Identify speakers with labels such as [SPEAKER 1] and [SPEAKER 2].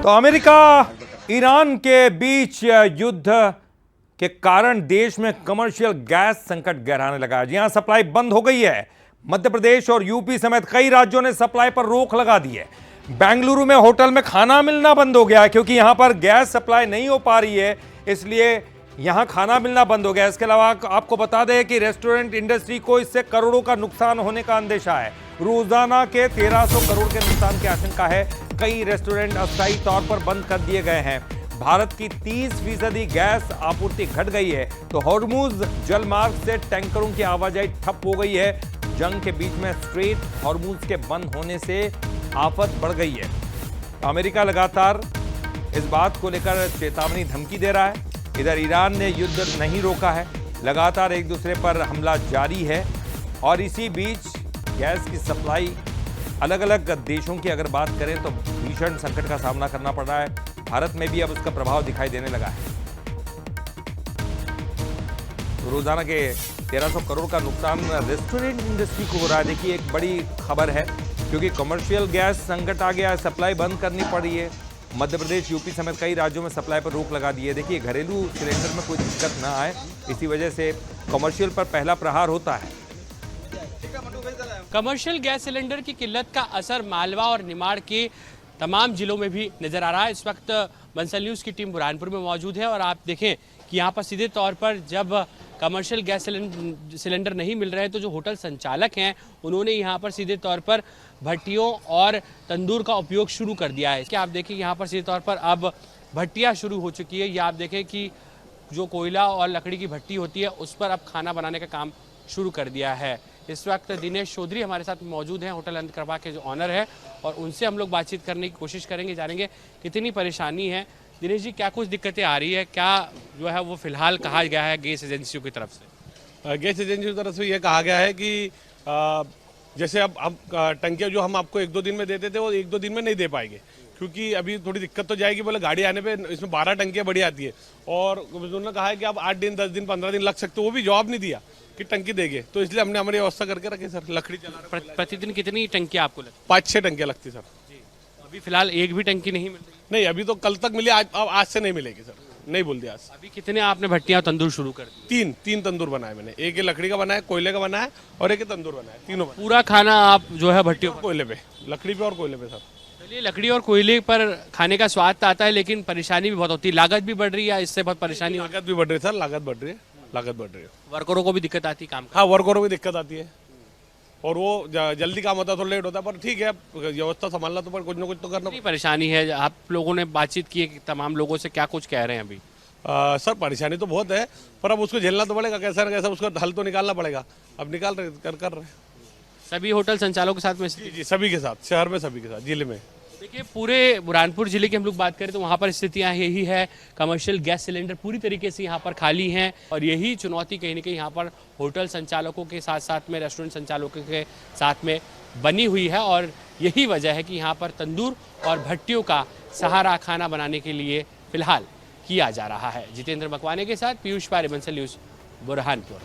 [SPEAKER 1] तो America Iran के बीच युद्ध के कारण देश में कमर्शियल गैस संकट गहराने लगा। जी हां, सप्लाई बंद हो गई है। मध्य प्रदेश और यूपी समेत कई राज्यों ने सप्लाई पर रोक लगा दी है। बेंगलुरु में होटल में खाना मिलना बंद हो गया है क्योंकि यहां पर गैस सप्लाई नहीं हो पा रही है, इसलिए यहां खाना मिलना बंद हो गया। इसके अलावा आपको बता दें कि रेस्टोरेंट इंडस्ट्री को इससे करोड़ों का नुकसान होने का अंदेशा है। रोजाना के 1300 करोड़ के नुकसान की आशंका है। कई रेस्टोरेंट अस्थायी तौर पर बंद कर दिए गए हैं। भारत की 30% गैस आपूर्ति घट गई है, तो हॉर्मुज जलमार्ग से टैंकरों की आवाजाही ठप हो गई है। जंग के बीच में स्ट्रेट हॉर्मुज के बंद होने से आफत बढ़ गई है। अमेरिका लगातार इस बात को लेकर चेतावनी धमकी दे रहा है। इधर ईरान ने युद्ध नहीं रोका है, लगातार एक दूसरे पर हमला जारी है। और इसी बीच गैस की सप्लाई अलग अलग देशों की अगर बात करें तो भीषण संकट का सामना करना पड़ रहा है। भारत में भी अब उसका प्रभाव दिखाई देने लगा है। रोजाना के 1300 करोड़ का नुकसान रेस्टोरेंट इंडस्ट्री को हो रहा है। देखिए, एक बड़ी खबर है क्योंकि कमर्शियल गैस संकट आ गया है, सप्लाई बंद करनी पड़ रही है। मध्य प्रदेश, यूपी समेत कई राज्यों में सप्लाई पर रोक लगा दी है। देखिए, घरेलू सिलेंडर में कोई दिक्कत ना आए, इसी वजह से कमर्शियल पर पहला प्रहार होता है।
[SPEAKER 2] कमर्शियल गैस सिलेंडर की किल्लत का असर मालवा और निमाड़ के तमाम जिलों में भी नजर आ रहा है। इस वक्त बंसल न्यूज़ की टीम बुरहानपुर में मौजूद है और आप देखें कि यहाँ पर सीधे तौर पर जब कमर्शियल गैस सिलेंडर नहीं मिल रहे तो जो होटल संचालक हैं उन्होंने यहाँ पर सीधे तौर पर भट्टियों और तंदूर का उपयोग शुरू कर दिया है। क्या आप देखें यहाँ पर सीधे तौर पर अब भट्टियाँ शुरू हो चुकी है। या आप देखें कि जो कोयला और लकड़ी की भट्टी होती है उस पर अब खाना बनाने का काम शुरू कर दिया है। इस वक्त दिनेश चौधरी हमारे साथ मौजूद हैं, होटल अंतकृपा के जो ऑनर है, और उनसे हम लोग बातचीत करने की कोशिश करेंगे, जानेंगे कितनी परेशानी है। दिनेश जी, क्या कुछ दिक्कतें आ रही है, क्या जो है वो फिलहाल कहा गया है गैस एजेंसियों की तरफ से?
[SPEAKER 3] गैस एजेंसियों की तरफ से ये कहा गया है कि जैसे अब हम टंकियाँ जो हम आपको 1-2 दिन में देते थे वो 1-2 दिन में नहीं दे पाएंगे क्योंकि अभी थोड़ी दिक्कत तो जाएगी। बोले गाड़ी आने पे इसमें 12 टंकियाँ बड़ी आती है और उन्होंने कहा है कि अब 8 दिन 10 दिन 15 दिन लग सकते, वो भी जवाब नहीं दिया कि टंकी देंगे। तो इसलिए हमने हमारी व्यवस्था करके रखी सर। लकड़ी चला रहे।
[SPEAKER 2] प्रतिदिन कितनी टंकियाँ आपको लगती?
[SPEAKER 3] 5-6 टंकियाँ लगती सर।
[SPEAKER 2] अभी फिलहाल एक भी टंकी नहीं मिल रही?
[SPEAKER 3] नहीं, अभी तो कल तक मिली, आज से नहीं मिलेगी सर, नहीं बोल दिया आज।
[SPEAKER 2] अभी कितने आपने भट्टियाँ तंदूर शुरू कर दी?
[SPEAKER 3] 3 तंदूर बनाए मैंने। एक लकड़ी का बनाया, कोयले का बनाया और एक तंदूर बनाया। तीनों
[SPEAKER 2] पूरा खाना आप जो है भट्टियों
[SPEAKER 3] कोयले पे, लकड़ी पे और कोयले पे सर।
[SPEAKER 2] चलिए, लकड़ी और कोयले पर खाने का स्वाद तो आता है लेकिन परेशानी भी बहुत होती है। लागत भी बढ़ रही है, इससे बहुत परेशानी।
[SPEAKER 3] लागत भी बढ़ रही है सर, लागत बढ़ रही है, लागत बढ़ रही है।
[SPEAKER 2] वर्करों को भी दिक्कत आती है काम का?
[SPEAKER 3] हाँ, वर्करों को भी दिक्कत आती है और वो जल्दी काम होता है, थोड़ा लेट होता है, पर ठीक है, व्यवस्था संभालना तो पर कुछ ना कुछ तो करना।
[SPEAKER 2] परेशानी है, आप लोगों ने बातचीत की है कि तमाम लोगों से, क्या कुछ कह रहे हैं अभी?
[SPEAKER 3] सर, परेशानी तो बहुत है पर अब उसको झेलना तो पड़ेगा, कैसा ना कैसा उसका हल तो निकालना पड़ेगा। अब निकाल रहे, कर रहे हैं।
[SPEAKER 2] सभी होटल संचालकों के साथ में?
[SPEAKER 3] जी, सभी के साथ, शहर में सभी के साथ, जिले में।
[SPEAKER 2] देखिए, पूरे बुरहानपुर जिले की हम लोग बात करें तो वहाँ पर स्थितियाँ यही है। कमर्शियल गैस सिलेंडर पूरी तरीके से यहाँ पर खाली हैं और यही चुनौती कहीं ना कहीं यहाँ पर होटल संचालकों के साथ साथ में रेस्टोरेंट संचालकों के साथ में बनी हुई है। और यही वजह है कि यहाँ पर तंदूर और भट्टियों का सहारा खाना बनाने के लिए फिलहाल किया जा रहा है। जितेंद्र मकवाने के साथ पीयूष पारे, बंसल न्यूज़, बुरहानपुर।